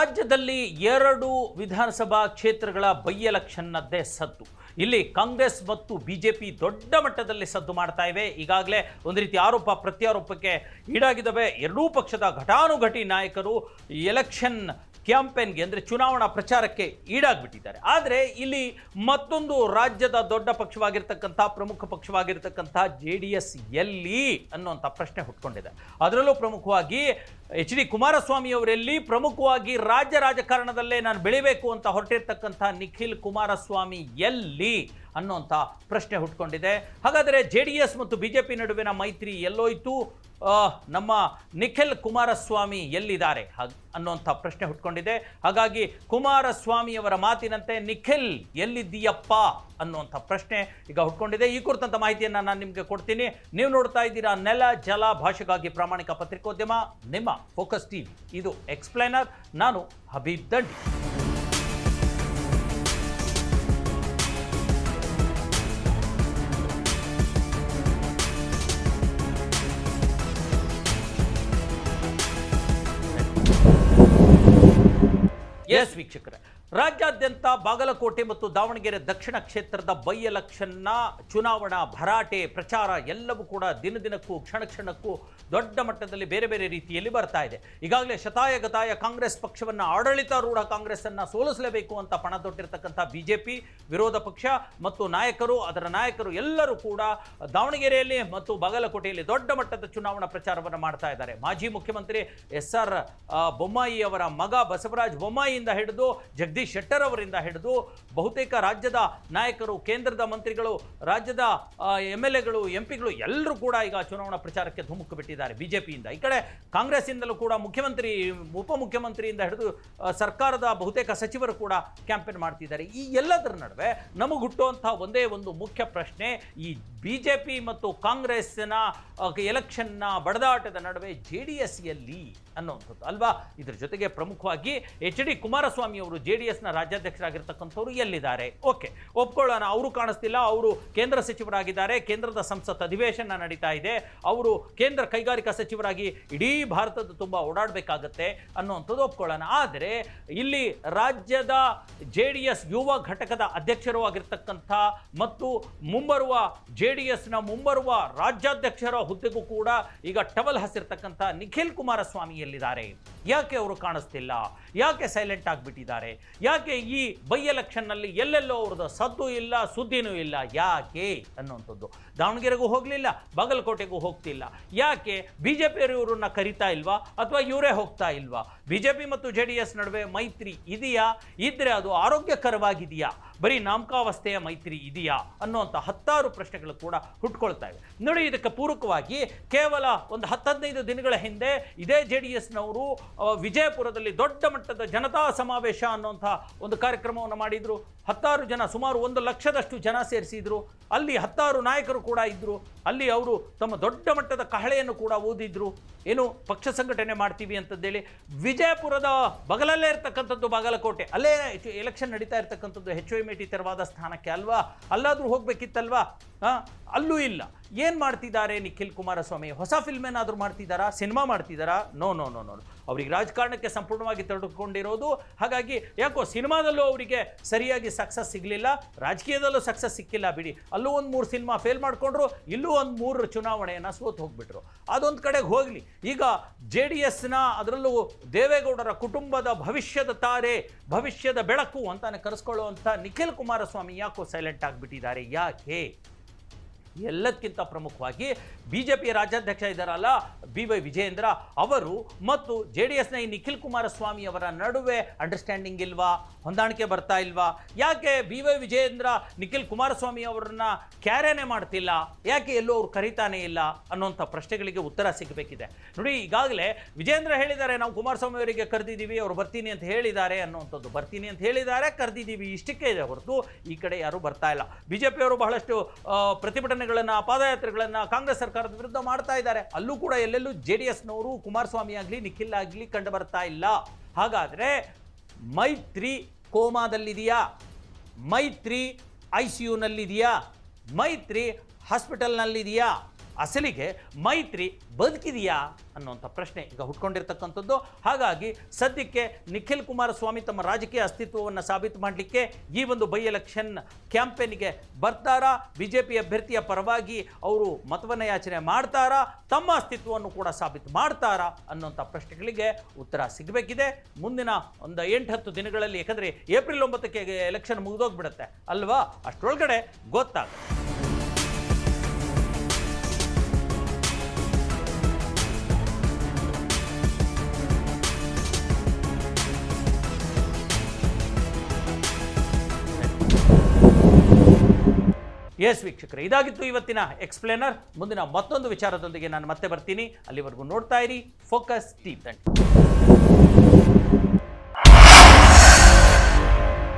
ರಾಜ್ಯದಲ್ಲಿ 2 ವಿಧಾನಸಭಾ ಕ್ಷೇತ್ರಗಳ ಬೈ ಎಲೆಕ್ಷನ್ನದ್ದೇ ಸದ್ದು. ಇಲ್ಲಿ ಕಾಂಗ್ರೆಸ್ ಮತ್ತು ಬಿಜೆಪಿ ದೊಡ್ಡ ಮಟ್ಟದಲ್ಲಿ ಸದ್ದು ಮಾಡ್ತಾ ಇವೆ. ಈಗಾಗಲೇ ಒಂದು ರೀತಿ ಆರೋಪ ಪ್ರತ್ಯಾರೋಪಕ್ಕೆ ಈಡಾಗಿದ್ದಾವೆ. ಎರಡೂ ಪಕ್ಷದ ಘಟಾನುಘಟಿ ನಾಯಕರು ಎಲೆಕ್ಷನ್ ಕ್ಯಾಂಪೇನ್ಗೆ ಅಂದರೆ ಚುನಾವಣಾ ಪ್ರಚಾರಕ್ಕೆ ಈಡಾಗ್ಬಿಟ್ಟಿದ್ದಾರೆ. ಆದರೆ ಇಲ್ಲಿ ಮತ್ತೊಂದು ರಾಜ್ಯದ ದೊಡ್ಡ ಪಕ್ಷವಾಗಿರ್ತಕ್ಕಂಥ ಪ್ರಮುಖ ಪಕ್ಷವಾಗಿರ್ತಕ್ಕಂಥ JDS ಎಲ್ಲಿ ಅನ್ನುವಂಥ ಪ್ರಶ್ನೆ ಹುಟ್ಕೊಂಡಿದೆ. ಅದರಲ್ಲೂ ಪ್ರಮುಖವಾಗಿ HD ಕುಮಾರಸ್ವಾಮಿ ಅವರೆಲ್ಲಿ, ಪ್ರಮುಖವಾಗಿ ರಾಜ್ಯ ರಾಜಕಾರಣದಲ್ಲೇ ನಾನು ಬೆಳಿಬೇಕು ಅಂತ ಹೊರಟಿರ್ತಕ್ಕಂಥ ನಿಖಿಲ್ ಕುಮಾರಸ್ವಾಮಿ ಎಲ್ಲಿ ಅನ್ನುವಂಥ ಪ್ರಶ್ನೆ ಹುಟ್ಕೊಂಡಿದೆ. ಹಾಗಾದರೆ JDS ಮತ್ತು BJP ನಡುವಿನ ಮೈತ್ರಿ ಎಲ್ಲೋಯ್ತು, ನಮ್ಮ ನಿಖಿಲ್ ಕುಮಾರಸ್ವಾಮಿ ಎಲ್ಲಿದ್ದಾರೆ ಅನ್ನುವಂಥ ಪ್ರಶ್ನೆ ಹುಟ್ಕೊಂಡಿದೆ. ಹಾಗಾಗಿ ಕುಮಾರಸ್ವಾಮಿಯವರ ಮಾತಿನಂತೆ ನಿಖಿಲ್ ಎಲ್ಲಿದ್ದೀಯಪ್ಪ ಅನ್ನುವಂಥ ಪ್ರಶ್ನೆ ಈಗ ಹುಟ್ಕೊಂಡಿದೆ. ಈ ಕುರಿತಂಥ ಮಾಹಿತಿಯನ್ನು ನಾನು ನಿಮಗೆ ಕೊಡ್ತೀನಿ. ನೀವು ನೋಡ್ತಾ ಇದ್ದೀರಾ ನೆಲ ಜಲ ಭಾಷೆಗಾಗಿ ಪ್ರಾಮಾಣಿಕ ಪತ್ರಿಕೋದ್ಯಮ ನಿಮ್ಮ ಫೋಕಸ್ TV. ಇದು ಎಕ್ಸ್ಪ್ಲೈನರ್. ನಾನು ಹಬೀಬ್ ದಂಡಿ. ಎಸ್ ವೀಕ್ಷಕರೇ, ರಾಜ್ಯಾದ್ಯಂತ ಬಾಗಲಕೋಟೆ ಮತ್ತು ದಾವಣಗೆರೆ ದಕ್ಷಿಣ ಕ್ಷೇತ್ರದ ಬೈ ಎಲೆಕ್ಷನ್ನ ಚುನಾವಣಾ ಭರಾಟೆ ಪ್ರಚಾರ ಎಲ್ಲವೂ ಕೂಡ ದಿನದಿನಕ್ಕೂ ಕ್ಷಣಕ್ಕೂ ದೊಡ್ಡ ಮಟ್ಟದಲ್ಲಿ ಬೇರೆ ಬೇರೆ ರೀತಿಯಲ್ಲಿ ಬರ್ತಾ ಇದೆ. ಈಗಾಗಲೇ ಶತಾಯಗತಾಯ ಕಾಂಗ್ರೆಸ್ ಪಕ್ಷವನ್ನು, ಆಡಳಿತಾರೂಢ ಕಾಂಗ್ರೆಸ್ಸನ್ನು ಸೋಲಿಸಲೇಬೇಕು ಅಂತ ಪಣದೊಟ್ಟಿರ್ತಕ್ಕಂಥ BJP ವಿರೋಧ ಪಕ್ಷ ಮತ್ತು ಅದರ ನಾಯಕರು ಎಲ್ಲರೂ ಕೂಡ ದಾವಣಗೆರೆಯಲ್ಲಿ ಮತ್ತು ಬಾಗಲಕೋಟೆಯಲ್ಲಿ ದೊಡ್ಡ ಮಟ್ಟದ ಚುನಾವಣಾ ಪ್ರಚಾರವನ್ನು ಮಾಡ್ತಾ ಇದ್ದಾರೆ. ಮಾಜಿ ಮುಖ್ಯಮಂತ್ರಿ SR ಬೊಮ್ಮಾಯಿ ಅವರ ಮಗ ಬಸವರಾಜ ಬೊಮ್ಮಾಯಿಯಿಂದ ಹಿಡಿದು ಜಗದೀಶ್ ಶೆಟ್ಟರ್ ಅವರಿಂದ ಹಿಡಿದು ಬಹುತೇಕ ರಾಜ್ಯದ ನಾಯಕರು, ಕೇಂದ್ರದ ಮಂತ್ರಿಗಳು, ರಾಜ್ಯದ MLAಗಳು, MPಗಳು ಎಲ್ಲರೂ ಕೂಡ ಈಗ ಚುನಾವಣಾ ಪ್ರಚಾರಕ್ಕೆ ಧುಮುಕು ಬಿಟ್ಟಿದ್ದಾರೆ BJPಯಿಂದ. ಈ ಕಡೆ ಕಾಂಗ್ರೆಸ್ಸಿಂದಲೂ ಕೂಡ ಮುಖ್ಯಮಂತ್ರಿ, ಉಪಮುಖ್ಯಮಂತ್ರಿಯಿಂದ ಹಿಡಿದು ಸರ್ಕಾರದ ಬಹುತೇಕ ಸಚಿವರು ಕೂಡ ಕ್ಯಾಂಪೇನ್ ಮಾಡ್ತಿದ್ದಾರೆ. ಈ ಎಲ್ಲದರ ನಡುವೆ ನಮಗೆ ಹುಟ್ಟುವಂತಹ ಒಂದೇ ಒಂದು ಮುಖ್ಯ ಪ್ರಶ್ನೆ, ಈ BJP ಮತ್ತು ಕಾಂಗ್ರೆಸ್ಸಿನ ಎಲೆಕ್ಷನ್ನ ಬಡದಾಟದ ನಡುವೆ JDS ಎಲ್ಲಿ ಅನ್ನುವಂಥದ್ದು ಅಲ್ವಾ. ಇದರ ಜೊತೆಗೆ ಪ್ರಮುಖವಾಗಿ HD ಕುಮಾರಸ್ವಾಮಿ ಅವರು JDSನ ರಾಜ್ಯಾಧ್ಯಕ್ಷರಾಗಿರ್ತಕ್ಕಂಥವ್ರು ಎಲ್ಲಿದ್ದಾರೆ? ಓಕೆ, ಒಪ್ಕೊಳ್ಳೋಣ, ಅವರು ಕಾಣಿಸ್ತಿಲ್ಲ. ಅವರು ಕೇಂದ್ರ ಸಚಿವರಾಗಿದ್ದಾರೆ, ಕೇಂದ್ರದ ಸಂಸತ್ ಅಧಿವೇಶನ ನಡೀತಾ ಇದೆ, ಅವರು ಕೇಂದ್ರ ಕೈಗಾರಿಕಾ ಸಚಿವರಾಗಿ ಇಡೀ ಭಾರತದ ತುಂಬ ಓಡಾಡಬೇಕಾಗತ್ತೆ ಅನ್ನುವಂಥದ್ದು ಒಪ್ಕೊಳ್ಳೋಣ. ಆದರೆ ಇಲ್ಲಿ ರಾಜ್ಯದ JDS ಯುವ ಘಟಕದ ಅಧ್ಯಕ್ಷರು ಆಗಿರ್ತಕ್ಕಂಥ ಮತ್ತು ಮುಂಬರುವ JDSನ ಮುಂಬರುವ ರಾಜ್ಯಾಧ್ಯಕ್ಷರ ಹುದ್ದೆಗೂ ಕೂಡ ಈಗ ಟವಲ್ ಹಸಿರ್ತಕ್ಕಂಥ ನಿಖಿಲ್ ಕುಮಾರಸ್ವಾಮಿ ಎಲ್ಲಿದ್ದಾರೆ? ಯಾಕೆ ಅವರು ಕಾಣಿಸ್ತಿಲ್ಲ? ಯಾಕೆ ಸೈಲೆಂಟ್ ಆಗಿಬಿಟ್ಟಿದ್ದಾರೆ? ಯಾಕೆ ಈ ಬೈ ಎಲೆಕ್ಷನ್ನಲ್ಲಿ ಎಲ್ಲೆಲ್ಲೋ ಅವ್ರದ್ದು ಸದ್ದು ಇಲ್ಲ, ಸುದ್ದಿನೂ ಇಲ್ಲ? ಯಾಕೆ ಅನ್ನುವಂಥದ್ದು. ದಾವಣಗೆರೆಗೂ ಹೋಗಲಿಲ್ಲ, ಬಾಗಲಕೋಟೆಗೂ ಹೋಗ್ತಿಲ್ಲ. ಯಾಕೆ? BJPಯವರು ಇವರನ್ನ ಕರಿತಾ ಇಲ್ವಾ ಅಥವಾ ಇವರೇ ಹೋಗ್ತಾ ಇಲ್ವಾ? BJP ಮತ್ತು JDS ನಡುವೆ ಮೈತ್ರಿ ಇದೆಯಾ? ಇದ್ರೆ ಅದು ಆರೋಗ್ಯಕರವಾಗಿದೆಯಾ? ಬರೀ ನಾಮಕಾವಸ್ಥೆಯ ಮೈತ್ರಿ ಇದೆಯಾ ಅನ್ನುವಂಥ 10 ಪ್ರಶ್ನೆಗಳು ಕೂಡ ಹುಟ್ಕೊಳ್ತಾ ಇವೆ. ನೋಡಿ, ಇದಕ್ಕೆ ಪೂರಕವಾಗಿ ಕೇವಲ ಒಂದು 10-15 ದಿನಗಳ ಹಿಂದೆ ಇದೇ JDSನವರು ವಿಜಯಪುರದಲ್ಲಿ ದೊಡ್ಡ ಮಟ್ಟದ ಜನತಾ ಸಮಾವೇಶ ಅನ್ನುವಂಥ ಒಂದು ಕಾರ್ಯಕ್ರಮವನ್ನು ಮಾಡಿದರು. 10 ಜನ, ಸುಮಾರು 1 ಲಕ್ಷದಷ್ಟು ಜನ ಸೇರಿಸಿದ್ರು. ಅಲ್ಲಿ 10 ನಾಯಕರು ಕೂಡ ಇದ್ದರು. ಅಲ್ಲಿ ಅವರು ತಮ್ಮ ದೊಡ್ಡ ಮಟ್ಟದ ಕಹಳೆಯನ್ನು ಕೂಡ ಊದಿದ್ರು. ಏನು ಪಕ್ಷ ಸಂಘಟನೆ ಮಾಡ್ತೀವಿ ಅಂತಂದೇಳಿ. ವಿಜಯಪುರದ ಬಗಲಲ್ಲೇ ಇರ್ತಕ್ಕಂಥದ್ದು ಬಾಗಲಕೋಟೆ, ಅಲ್ಲೇ ಎಲೆಕ್ಷನ್ ನಡೀತಾ ಇರ್ತಕ್ಕಂಥದ್ದು HOMT ತೆರವಾದ ಸ್ಥಾನಕ್ಕೆ ಅಲ್ವಾ. ಅಲ್ಲಾದರೂ ಹೋಗಬೇಕಿತ್ತಲ್ವಾ? ಅಲ್ಲೂ ಇಲ್ಲ. ಏನು ಮಾಡ್ತಿದ್ದಾರೆ ನಿಖಿಲ್ ಕುಮಾರಸ್ವಾಮಿ? ಹೊಸ ಫಿಲ್ಮ್ ಏನಾದರೂ ಮಾಡ್ತಿದ್ದಾರಾ? ಸಿನಿಮಾ ಮಾಡ್ತಿದ್ದಾರಾ? ನೋ. ಅವ್ರಿಗೆ ರಾಜಕಾರಣಕ್ಕೆ ಸಂಪೂರ್ಣವಾಗಿ ತೊಡಗಿಕೊಂಡಿರೋದು. ಹಾಗಾಗಿ ಯಾಕೋ ಸಿನಿಮಾದಲ್ಲೂ ಅವರಿಗೆ ಸರಿಯಾಗಿ ಸಕ್ಸಸ್ ಸಿಗಲಿಲ್ಲ, ರಾಜಕೀಯದಲ್ಲೂ ಸಕ್ಸಸ್ ಸಿಕ್ಕಿಲ್ಲ ಬಿಡಿ. ಅಲ್ಲೂ ಒಂದು 3 ಸಿನಿಮಾ ಫೇಲ್ ಮಾಡಿಕೊಂಡ್ರು, ಇಲ್ಲೂ ಒಂದು 3 ಚುನಾವಣೆಯನ್ನು ಸೋತು ಹೋಗ್ಬಿಟ್ರು. ಅದೊಂದು ಕಡೆಗೆ ಹೋಗಲಿ. ಈಗ JDSನ, ಅದರಲ್ಲೂ ದೇವೇಗೌಡರ ಕುಟುಂಬದ ಭವಿಷ್ಯದ ತಾರೆ, ಭವಿಷ್ಯದ ಬೆಳಕು ಅಂತಾನೆ ಕರೆಸ್ಕೊಳ್ಳುವಂಥ ನಿಖಿಲ್ ಕುಮಾರಸ್ವಾಮಿ ಯಾಕೋ ಸೈಲೆಂಟ್ ಆಗಿಬಿಟ್ಟಿದ್ದಾರೆ? ಯಾಕೆ? ಎಲ್ಲದಕ್ಕಿಂತ ಪ್ರಮುಖವಾಗಿ BJP ರಾಜ್ಯಾಧ್ಯಕ್ಷ ಇದ್ದಾರಲ್ಲ BY ವಿಜಯೇಂದ್ರ ಅವರು ಮತ್ತು JDSನ ಈ ನಿಖಿಲ್ ಕುಮಾರಸ್ವಾಮಿ ಅವರ ನಡುವೆ ಅಂಡರ್ಸ್ಟ್ಯಾಂಡಿಂಗ್ ಇಲ್ವಾ? ಹೊಂದಾಣಿಕೆ ಬರ್ತಾ ಇಲ್ವಾ? ಯಾಕೆ BY ವಿಜಯೇಂದ್ರ ನಿಖಿಲ್ ಕುಮಾರಸ್ವಾಮಿ ಅವರನ್ನ ಕ್ಯಾರೇನೆ ಮಾಡ್ತಿಲ್ಲ? ಯಾಕೆ ಎಲ್ಲೂ ಅವ್ರು ಕರೀತಾನೆ ಇಲ್ಲ ಅನ್ನೋಂಥ ಪ್ರಶ್ನೆಗಳಿಗೆ ಉತ್ತರ ಸಿಗಬೇಕಿದೆ. ನೋಡಿ, ಈಗಾಗಲೇ ವಿಜಯೇಂದ್ರ ಹೇಳಿದ್ದಾರೆ, ನಾವು ಕುಮಾರಸ್ವಾಮಿ ಅವರಿಗೆ ಕರೆದಿದ್ದೀವಿ, ಅವರು ಬರ್ತೀನಿ ಅಂತ ಹೇಳಿದ್ದಾರೆ ಅನ್ನುವಂಥದ್ದು. ಬರ್ತೀನಿ ಅಂತ ಹೇಳಿದ್ದಾರೆ, ಕರೆದಿದ್ದೀವಿ, ಇಷ್ಟಕ್ಕೆ ಇದೆ ಹೊರತು ಈ ಕಡೆ ಯಾರೂ ಬರ್ತಾ ಇಲ್ಲ. BJPಯವರು ಬಹಳಷ್ಟು ಪ್ರತಿಭಟನೆ ಪಾದಯಾತ್ರೆಗಳನ್ನು ಕಾಂಗ್ರೆಸ್ ಸರ್ಕಾರದ ವಿರುದ್ಧ ಮಾಡ್ತಾ ಇದ್ದಾರೆ. ಅಲ್ಲೂ ಕೂಡ ಎಲ್ಲೆಲ್ಲೂ JDSನವರು ಕುಮಾರಸ್ವಾಮಿ ಆಗಲಿ ನಿಖಿಲ್ ಆಗಲಿ ಕಂಡು ಬರ್ತಾ ಇಲ್ಲ. ಹಾಗಾದರೆ ಮೈತ್ರಿ ಕೋಮಾದಲ್ಲಿದೆಯಾ? ಮೈತ್ರಿ ICUನಲ್ಲಿದೆಯಾ? ಮೈತ್ರಿ ಹಾಸ್ಪಿಟಲ್ನಲ್ಲಿದೆಯಾ? ಅಸಲಿಗೆ ಮೈತ್ರಿ ಬದುಕಿದೆಯಾ ಅನ್ನುವಂಥ ಪ್ರಶ್ನೆ ಈಗ ಹುಟ್ಕೊಂಡಿರ್ತಕ್ಕಂಥದ್ದು. ಹಾಗಾಗಿ ಸದ್ಯಕ್ಕೆ ನಿಖಿಲ್ ಕುಮಾರಸ್ವಾಮಿ ತಮ್ಮ ರಾಜಕೀಯ ಅಸ್ತಿತ್ವವನ್ನು ಸಾಬೀತು ಮಾಡಲಿಕ್ಕೆ ಈ ಒಂದು ಬೈ ಎಲೆಕ್ಷನ್ ಕ್ಯಾಂಪೇನ್ಗೆ ಬರ್ತಾರಾ, ಬಿಜೆಪಿ ಅಭ್ಯರ್ಥಿಯ ಪರವಾಗಿ ಅವರು ಮತವನ್ನು ಯಾಚನೆ ಮಾಡ್ತಾರಾ, ತಮ್ಮ ಅಸ್ತಿತ್ವವನ್ನು ಕೂಡ ಸಾಬೀತು ಮಾಡ್ತಾರಾ ಅನ್ನುವಂಥ ಪ್ರಶ್ನೆಗಳಿಗೆ ಉತ್ತರ ಸಿಗಬೇಕಿದೆ ಮುಂದಿನ ಒಂದು 8-10 ದಿನಗಳಲ್ಲಿ. ಯಾಕಂದರೆ ಏಪ್ರಿಲ್ 9ಕ್ಕೆ ಎಲೆಕ್ಷನ್ ಮುಗಿದೋಗ್ಬಿಡುತ್ತೆ ಅಲ್ವಾ, ಅಷ್ಟರೊಳಗಡೆ ಗೊತ್ತಾಗುತ್ತೆ. ಎಸ್ ವೀಕ್ಷಕರೇ, ಇದಾಗಿತ್ತು ಇವತ್ತಿನ ಎಕ್ಸ್ಪ್ಲೇನರ್. ಮುಂದಿನ ಮತ್ತೊಂದು ವಿಚಾರದೊಂದಿಗೆ ನಾನು ಮತ್ತೆ ಬರ್ತೀನಿ. ಅಲ್ಲಿವರೆಗೂ ನೋಡ್ತಾ ಇರಿ ಫೋಕಸ್ ಟಿವಿ.